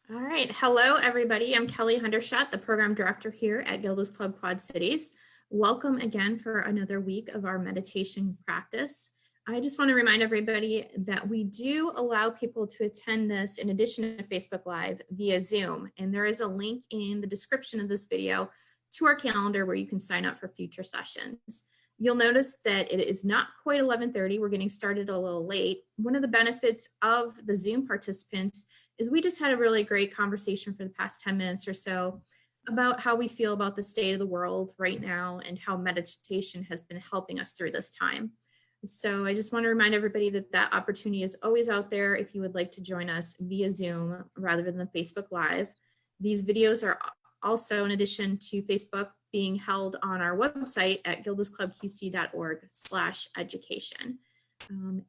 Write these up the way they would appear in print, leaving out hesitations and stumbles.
All right. Hello, everybody. I'm Kelly Hundershot, the program director here at Gilda's Club Quad Cities. Welcome again for another week of our meditation practice. I just want to remind everybody that we do allow people to attend this in addition to Facebook Live via Zoom. And there is a link in the description of this video to our calendar where you can sign up for future sessions. You'll notice that it is not quite 11:30. We're getting started a little late. One of the benefits of the Zoom participants is we just had a really great conversation for the past 10 minutes or so about how we feel about the state of the world right now and how meditation has been helping us through this time. So I just want to remind everybody that that opportunity is always out there if you would like to join us via Zoom rather than Facebook Live. These videos are also, in addition to Facebook, being held on our website at gildasclubqc.org/education.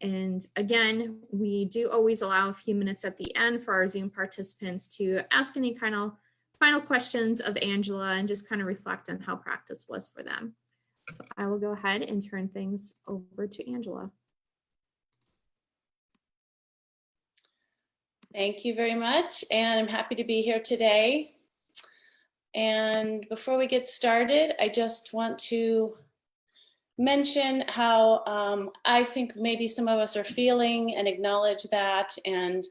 And again, we do always allow a few minutes at the end for our Zoom participants to ask any kind of final questions of Angela and just kind of reflect on how practice was for them. So I will go ahead and turn things over to Angela. Thank you very much, and I'm happy to be here today. And before we get started, I just want to mention how I think maybe some of us are feeling and acknowledge that, and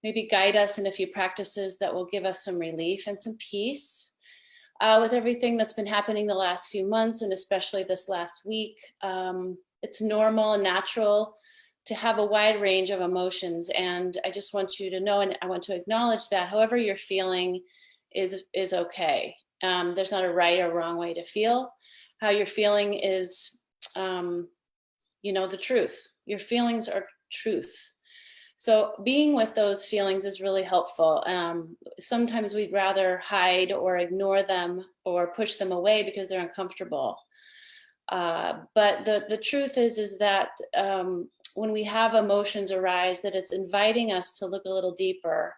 maybe guide us in a few practices that will give us some relief and some peace. With everything that's been happening the last few months, and especially this last week, it's normal and natural to have a wide range of emotions. And I just want you to know, and I want to acknowledge that however you're feeling is okay. There's not a right or wrong way to feel. How you're feeling is, the truth. Your feelings are truth. So being with those feelings is really helpful. Sometimes we'd rather hide or ignore them or push them away because they're uncomfortable. But the truth is that when we have emotions arise, that it's inviting us to look a little deeper,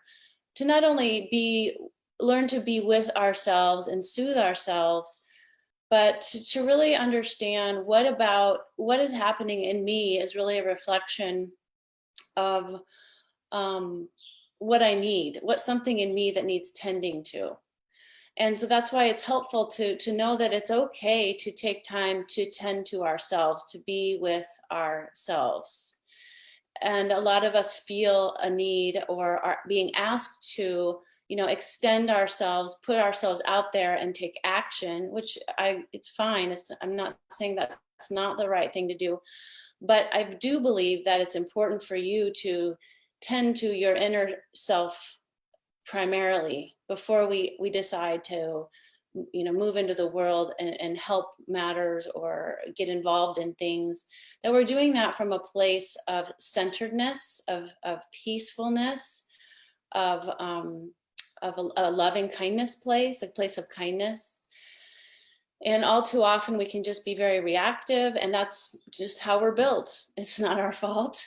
to not only learn to be with ourselves and soothe ourselves, but to really understand what is happening in me is really a reflection of what I need, what's something in me that needs tending to. And so that's why it's helpful to know that it's okay to take time to tend to ourselves, to be with ourselves. And a lot of us feel a need or are being asked to extend ourselves, put ourselves out there and take action, which it's fine. I'm not saying that's not the right thing to do, but I do believe that it's important for you to tend to your inner self primarily before we decide to, move into the world and help matters or get involved in things, that we're doing that from a place of centeredness, of peacefulness, of a loving kindness place, a place of kindness. And all too often we can just be very reactive, and that's just how we're built. It's not our fault.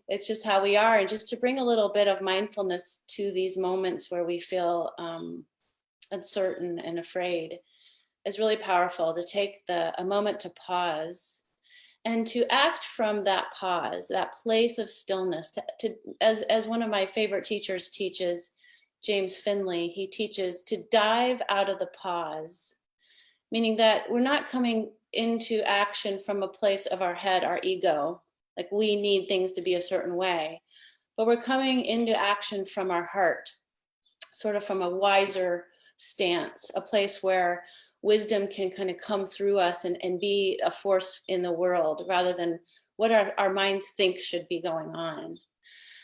It's just how we are. And just to bring a little bit of mindfulness to these moments where we feel uncertain and afraid is really powerful. To take a moment to pause and to act from that pause, that place of stillness. As one of my favorite teachers teaches, James Finley, he teaches to dive out of the pause, meaning that we're not coming into action from a place of our head, our ego, like we need things to be a certain way, but we're coming into action from our heart, sort of from a wiser stance, a place where wisdom can kind of come through us and be a force in the world rather than what our minds think should be going on.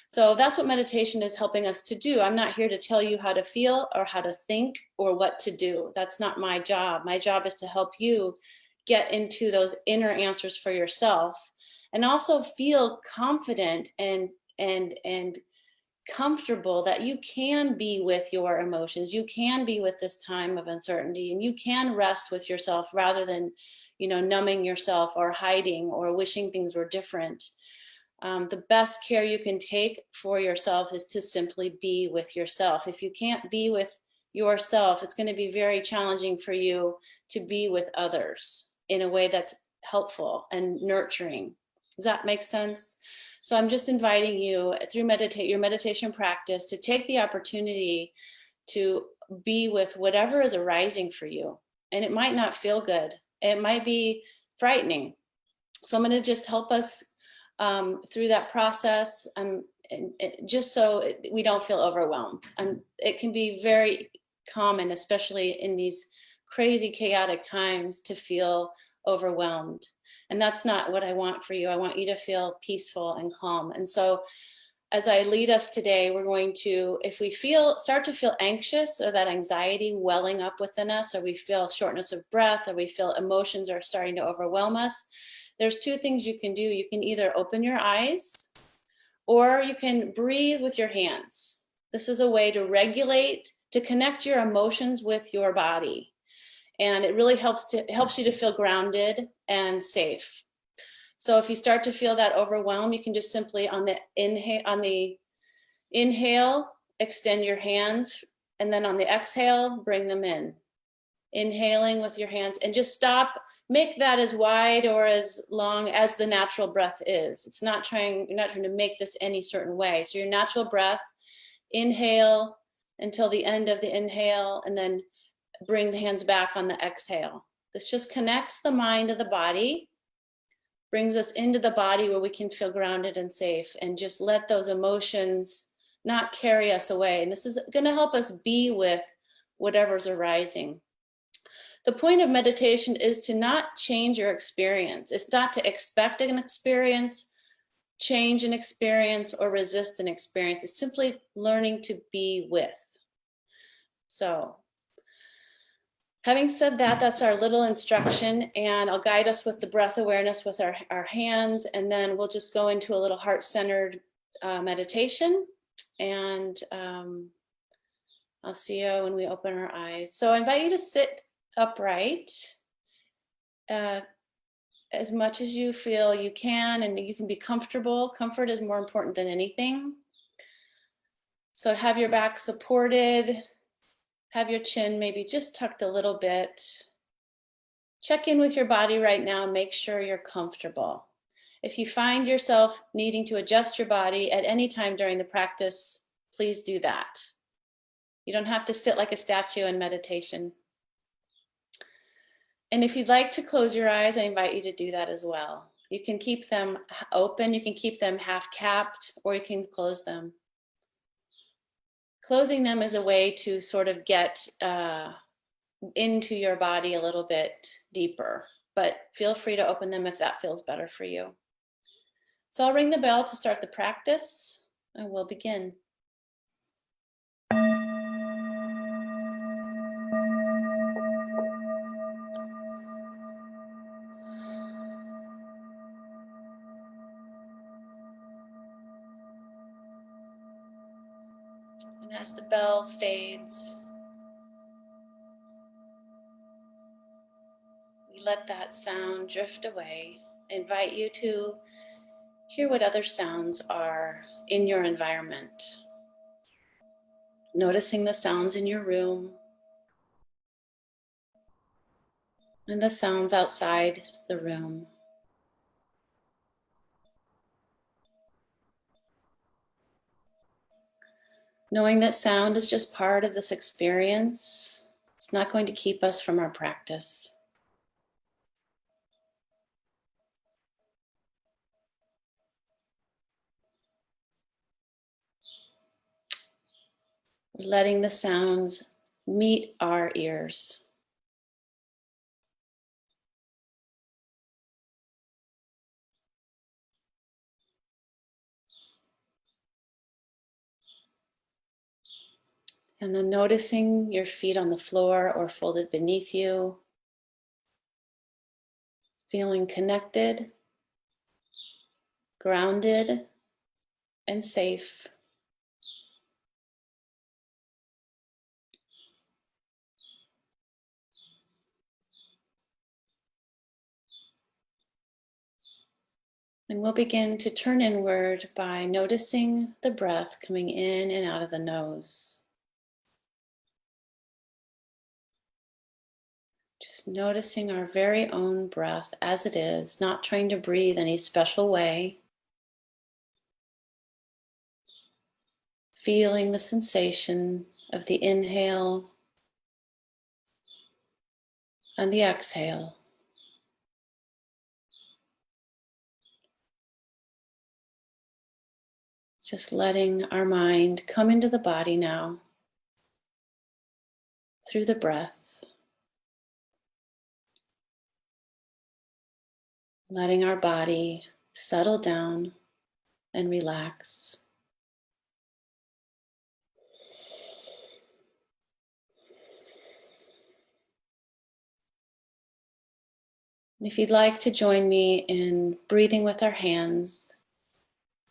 So that's what meditation is helping us to do. I'm not here to tell you how to feel or how to think or what to do. That's not my job. My job is to help you get into those inner answers for yourself, and also feel confident and comfortable that you can be with your emotions. You can be with this time of uncertainty, and you can rest with yourself rather than, numbing yourself or hiding or wishing things were different. The best care you can take for yourself is to simply be with yourself. If you can't be with yourself, it's going to be very challenging for you to be with others in a way that's helpful and nurturing. Does that make sense? So I'm just inviting you through your meditation practice to take the opportunity to be with whatever is arising for you. And it might not feel good. It might be frightening. So I'm going to just help us through that process, and just so we don't feel overwhelmed. And it can be very common, especially in these crazy, chaotic times, to feel overwhelmed. And that's not what I want for you. I want you to feel peaceful and calm. And so as I lead us today, we're going to, if we start to feel anxious, or that anxiety welling up within us, or we feel shortness of breath, or we feel emotions are starting to overwhelm us, there's two things you can do. You can either open your eyes, or you can breathe with your hands. This is a way to regulate, to connect your emotions with your body. And it really helps you to feel grounded and safe. So if you start to feel that overwhelm, you can just simply on the inhale, extend your hands, and then on the exhale, bring them in. Inhaling with your hands, and just stop, make that as wide or as long as the natural breath is. You're not trying to make this any certain way. So your natural breath, inhale until the end of the inhale, and then bring the hands back on the exhale. This just connects the mind to the body, brings us into the body where we can feel grounded and safe, and just let those emotions not carry us away. And this is going to help us be with whatever's arising. The point of meditation is to not change your experience. It's not to expect an experience, change an experience, or resist an experience. It's simply learning to be with. So, having said that, that's our little instruction, and I'll guide us with the breath awareness with our hands, and then we'll just go into a little heart-centered meditation, and I'll see you when we open our eyes. So I invite you to sit upright as much as you feel you can, and you can be comfortable. Comfort is more important than anything. So have your back supported, have your chin maybe just tucked a little bit. Check in with your body right now, make sure you're comfortable. If you find yourself needing to adjust your body at any time during the practice, please do that. You don't have to sit like a statue in meditation. And if you'd like to close your eyes, I invite you to do that as well. You can keep them open, you can keep them half capped, or you can close them. Closing them is a way to sort of get into your body a little bit deeper, but feel free to open them if that feels better for you. So I'll ring the bell to start the practice, and we'll begin. And as the bell fades, we let that sound drift away. I invite you to hear what other sounds are in your environment. Noticing the sounds in your room and the sounds outside the room. Knowing that sound is just part of this experience, it's not going to keep us from our practice. Letting the sounds meet our ears. And then noticing your feet on the floor or folded beneath you. Feeling connected, grounded, and safe. And we'll begin to turn inward by noticing the breath coming in and out of the nose. Just noticing our very own breath as it is, not trying to breathe any special way. feeling the sensation of the inhale and the exhale. Just letting our mind come into the body now through the breath. Letting our body settle down and relax. And if you'd like to join me in breathing with our hands,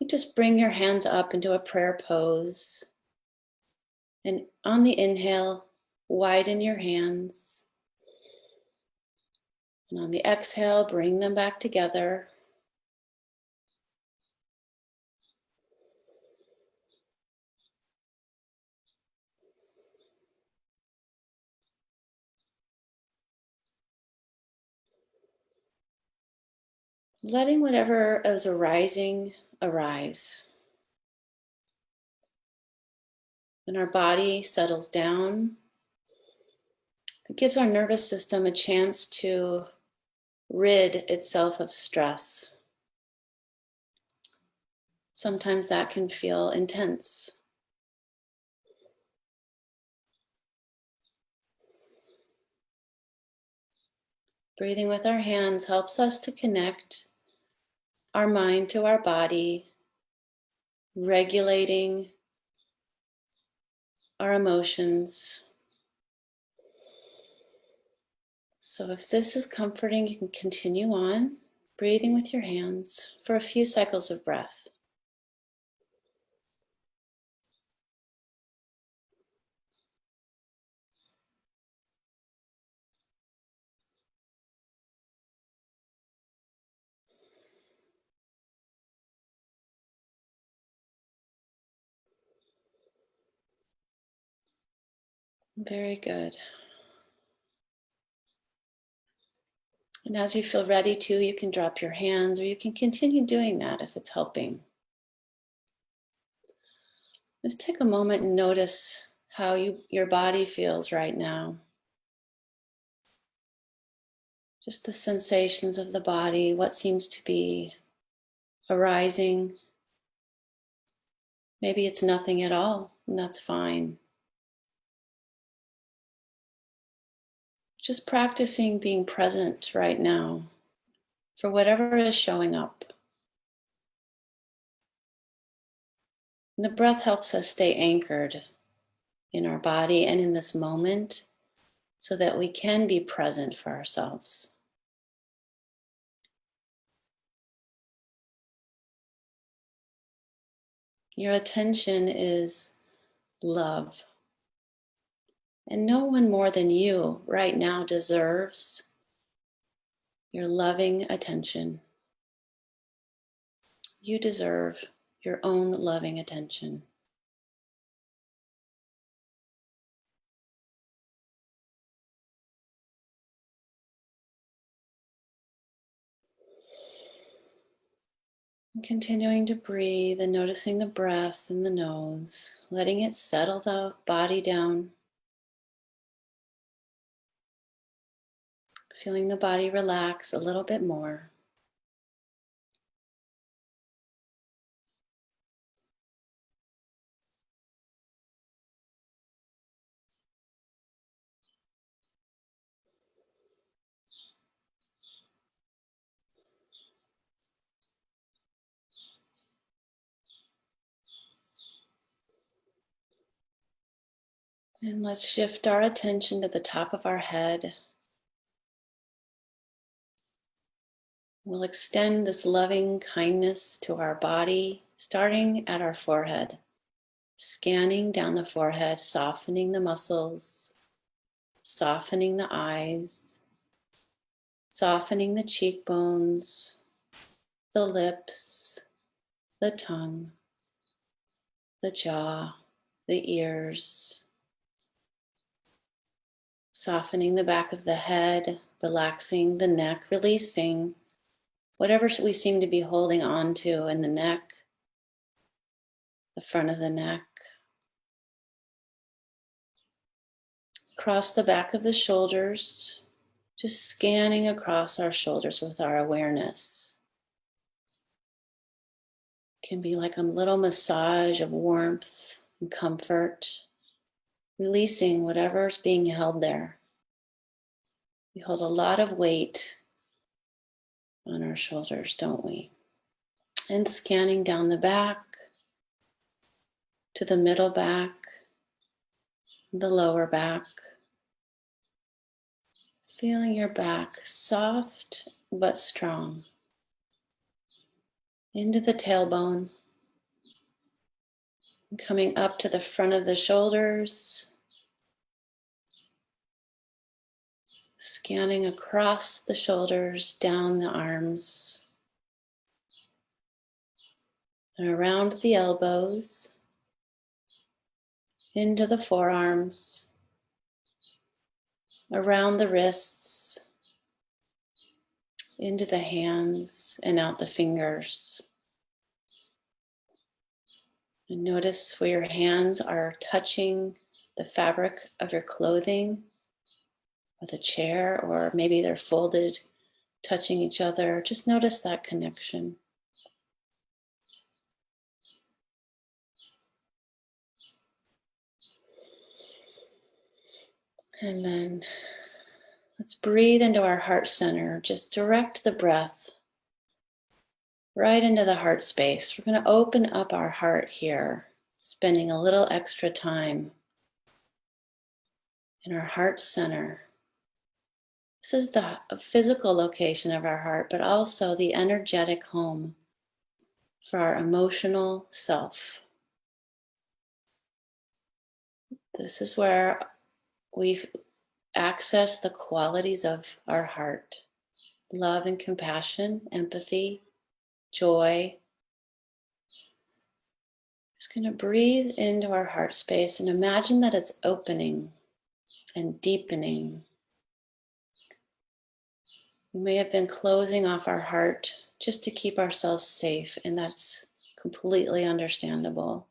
you just bring your hands up into a prayer pose. And on the inhale, widen your hands. And on the exhale, bring them back together. Letting whatever is arising arise. When our body settles down, it gives our nervous system a chance to rid itself of stress. Sometimes that can feel intense. Breathing with our hands helps us to connect our mind to our body, regulating our emotions. So if this is comforting, you can continue on breathing with your hands for a few cycles of breath. Very good. And as you feel ready to, you can drop your hands or you can continue doing that if it's helping. Just take a moment and notice how your body feels right now. Just the sensations of the body, what seems to be arising. Maybe it's nothing at all, and that's fine. Just practicing being present right now for whatever is showing up. And the breath helps us stay anchored in our body and in this moment so that we can be present for ourselves. Your attention is love. And no one more than you right now deserves your loving attention. You deserve your own loving attention. And continuing to breathe and noticing the breath in the nose, letting it settle the body down. Feeling the body relax a little bit more. And let's shift our attention to the top of our head. We'll extend this loving kindness to our body, starting at our forehead, scanning down the forehead, softening the muscles, softening the eyes, softening the cheekbones, the lips, the tongue, the jaw, the ears, softening the back of the head, relaxing the neck, releasing whatever we seem to be holding on to in the neck, the front of the neck. Across the back of the shoulders, just scanning across our shoulders with our awareness. It can be like a little massage of warmth and comfort, releasing whatever's being held there. We hold a lot of weight on our shoulders, don't we? And scanning down the back to the middle back, the lower back. Feeling your back soft but strong. Into the tailbone. Coming up to the front of the shoulders. Scanning across the shoulders, down the arms. And around the elbows. Into the forearms. Around the wrists. Into the hands and out the fingers. And notice where your hands are touching the fabric of your clothing, or the chair, or maybe they're folded, touching each other. Just notice that connection. And then let's breathe into our heart center. Just direct the breath right into the heart space. We're going to open up our heart here, spending a little extra time in our heart center. This is the physical location of our heart, but also the energetic home for our emotional self. This is where we access the qualities of our heart: love and compassion, empathy, joy. Just going to breathe into our heart space and imagine that it's opening and deepening. We may have been closing off our heart just to keep ourselves safe, and that's completely understandable.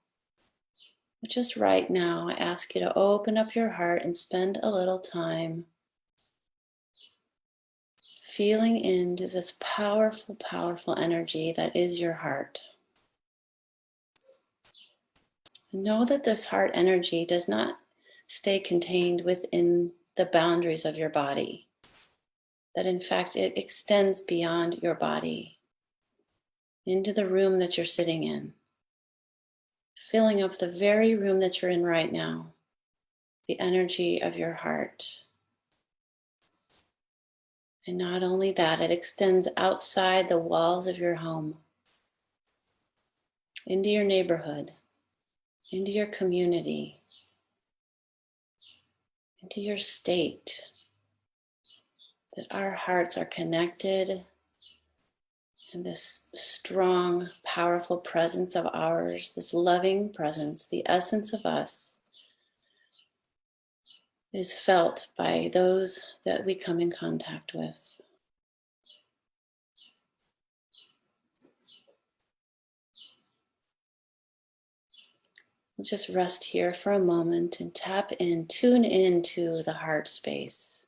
But just right now, I ask you to open up your heart and spend a little time feeling into this powerful, powerful energy that is your heart. Know that this heart energy does not stay contained within the boundaries of your body. That in fact, it extends beyond your body into the room that you're sitting in, filling up the very room that you're in right now, the energy of your heart. And not only that, it extends outside the walls of your home, into your neighborhood, into your community, into your state. That our hearts are connected, and this strong, powerful presence of ours, this loving presence, the essence of us, is felt by those that we come in contact with. We'll just rest here for a moment and tune into the heart space.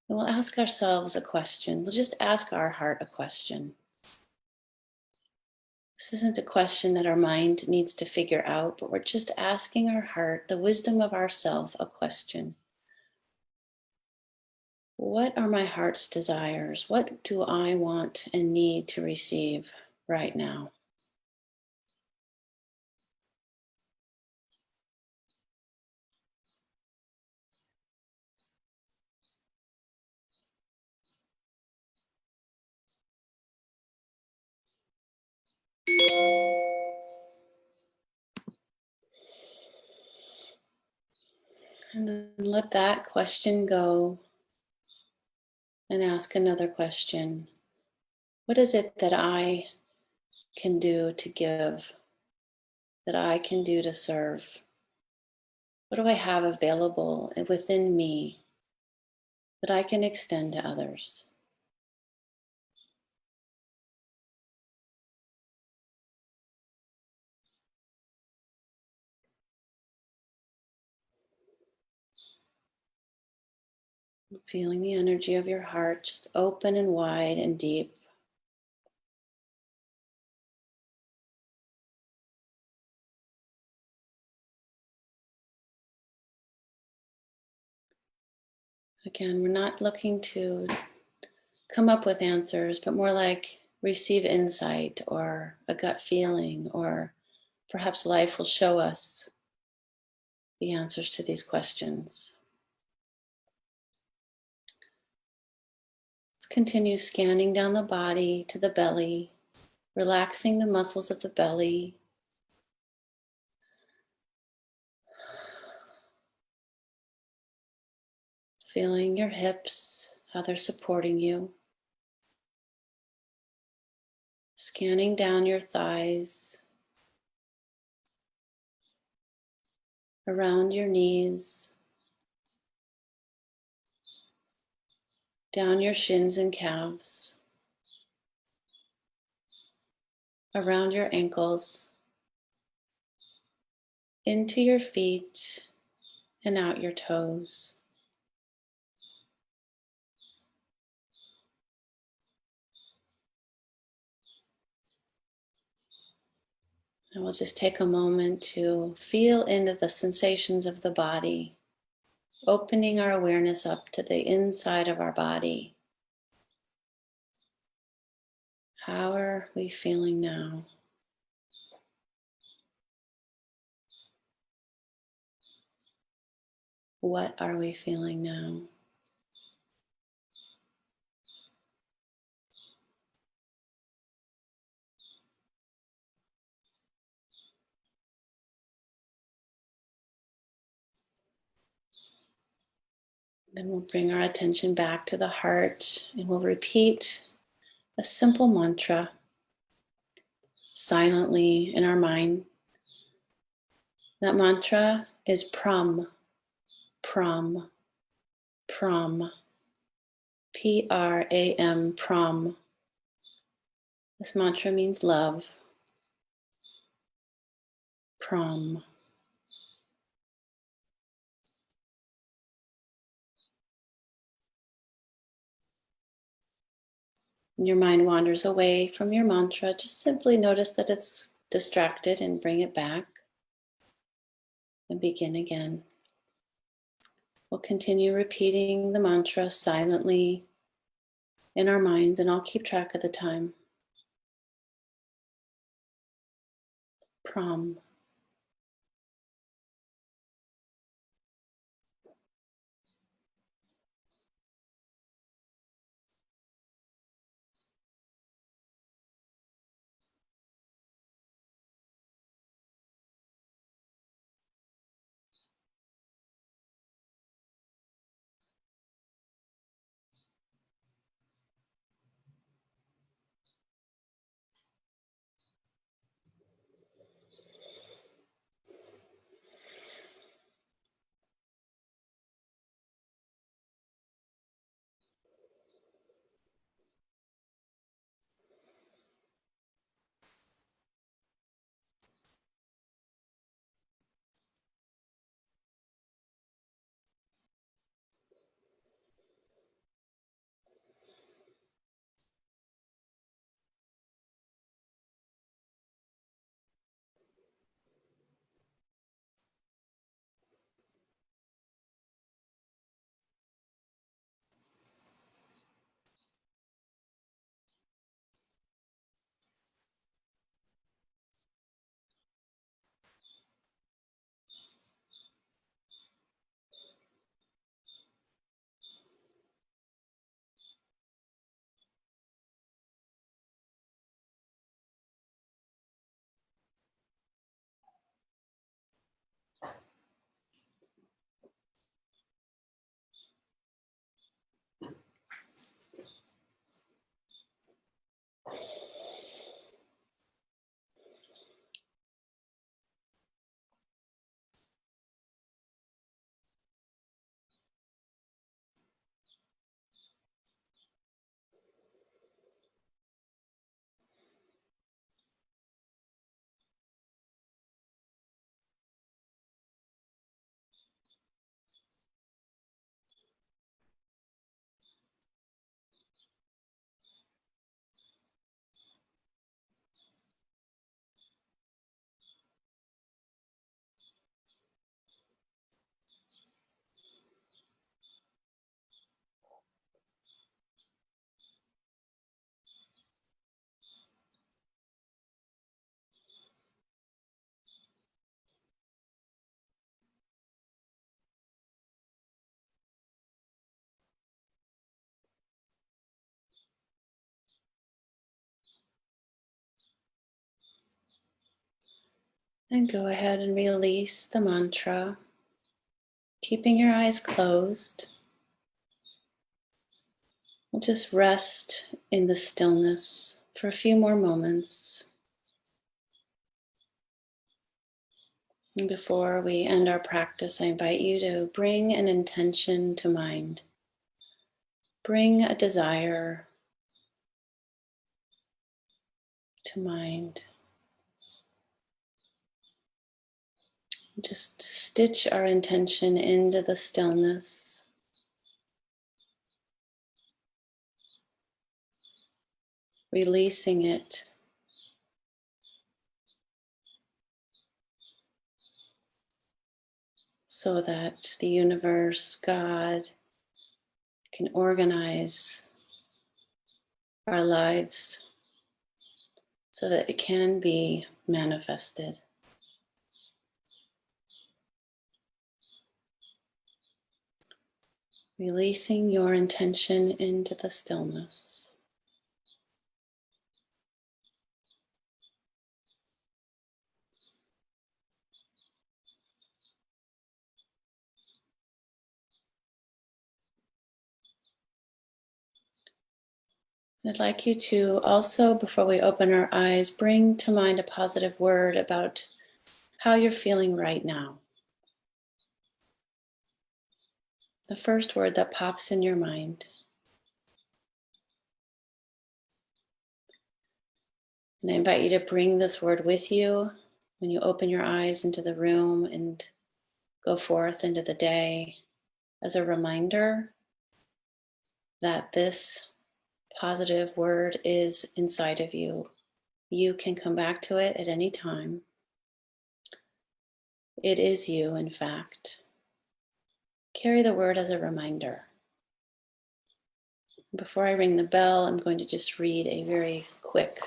And we'll ask ourselves a question. We'll just ask our heart a question. This isn't a question that our mind needs to figure out, but we're just asking our heart, the wisdom of ourself, a question. What are my heart's desires? What do I want and need to receive right now? And then let that question go and ask another question. What is it that I can do to give, that I can do to serve? What do I have available within me that I can extend to others? Feeling the energy of your heart just open and wide and deep. Again, we're not looking to come up with answers, but more like receive insight or a gut feeling, or perhaps life will show us the answers to these questions. Let's continue scanning down the body to the belly, relaxing the muscles of the belly. Feeling your hips, how they're supporting you. Scanning down your thighs, around your knees, down your shins and calves, around your ankles, into your feet and out your toes. And we'll just take a moment to feel into the sensations of the body, opening our awareness up to the inside of our body. How are we feeling now? What are we feeling now? Then we'll bring our attention back to the heart and we'll repeat a simple mantra silently in our mind. That mantra is Pram, Pram, Pram, P-R-A-M, Pram. This mantra means love, Pram. When your mind wanders away from your mantra, just simply notice that it's distracted and bring it back and begin again. We'll continue repeating the mantra silently in our minds, and I'll keep track of the time. Pram. And go ahead and release the mantra, keeping your eyes closed. We'll just rest in the stillness for a few more moments. And before we end our practice, I invite you to bring an intention to mind. Bring a desire to mind. Just stitch our intention into the stillness. Releasing it. So that the universe, God, can organize our lives so that it can be manifested. Releasing your intention into the stillness. I'd like you to also, before we open our eyes, bring to mind a positive word about how you're feeling right now. The first word that pops in your mind. And I invite you to bring this word with you when you open your eyes into the room and go forth into the day as a reminder that this positive word is inside of you. You can come back to it at any time. It is you, in fact. Carry the word as a reminder. Before I ring the bell, I'm going to just read a very quick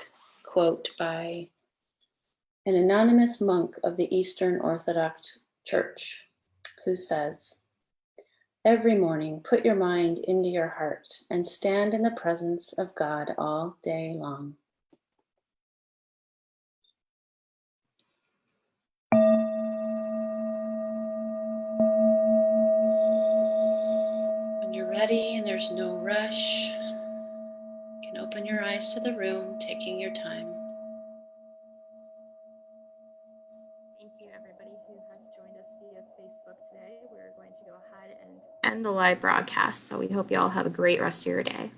quote by an anonymous monk of the Eastern Orthodox Church who says, "Every morning, put your mind into your heart and stand in the presence of God all day long." When you're ready and there's no rush, you can open your eyes to the room, taking your time. Thank you, everybody who has joined us via Facebook today. We're going to go ahead and end the live broadcast. So we hope you all have a great rest of your day.